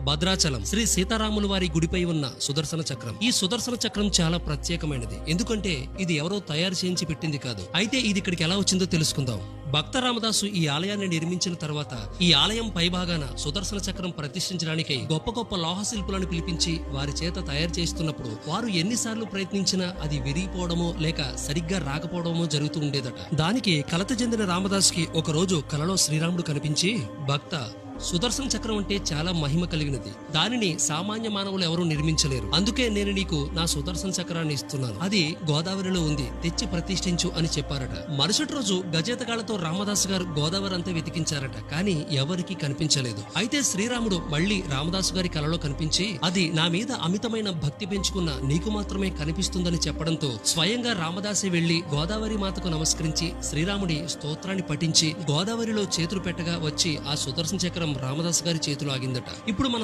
భద్రాచలం శ్రీ సీతారాముల వారి గుడిపై ఉన్న సుదర్శన చక్రం. ఈ సుదర్శన చక్రం చాలా ప్రత్యేకమైనది. ఎందుకంటే ఇది ఎవరో తయారు చేయించి పెట్టింది కాదు. అయితే ఇది ఇక్కడికి ఎలా వచ్చిందో తెలుసుకుందాం. భక్త రామదాసు ఈ ఆలయాన్ని నిర్మించిన తర్వాత ఈ ఆలయం పైభాగాన సుదర్శన చక్రం ప్రతిష్ఠించడానికి గొప్ప గొప్ప లోహ శిల్పులను పిలిపించి వారి చేత తయారు చేస్తున్నప్పుడు వారు ఎన్నిసార్లు ప్రయత్నించినా అది విరిగిపోవడమో లేక సరిగ్గా రాకపోవడమో జరుగుతూ ఉండేదట. దానికి కలత చెందిన రామదాసుకి ఒక రోజు కలలో శ్రీరాముడు కనిపించి, భక్త, సుదర్శన చక్రం అంటే చాలా మహిమ కలిగినది. దానిని సామాన్య మానవులు ఎవరూ నిర్మించలేరు. అందుకే నేను నీకు నా సుదర్శన చక్రాన్ని ఇస్తున్నాను. అది గోదావరిలో ఉంది, తెచ్చి ప్రతిష్ఠించు అని చెప్పారట. మరుసటి రోజు గజేతగాళ్లతో రామదాసు గారు గోదావరి అంతా వెతికించారట. కానీ ఎవరికీ కనిపించలేదు. అయితే శ్రీరాముడు మళ్ళీ రామదాసు గారి కలలో కనిపించి, అది నా మీద అమితమైన భక్తి పెంచుకున్న నీకు మాత్రమే కనిపిస్తుందని చెప్పడంతో స్వయంగా రామదాసే వెళ్లి గోదావరి మాతకు నమస్కరించి శ్రీరాముడి స్తోత్రాన్ని పఠించి గోదావరిలో చేతులు పెట్టగా వచ్చి ఆ సుదర్శన చక్రం రామదాసు గారి చేతిలో ఆగిందట. ఇప్పుడు మన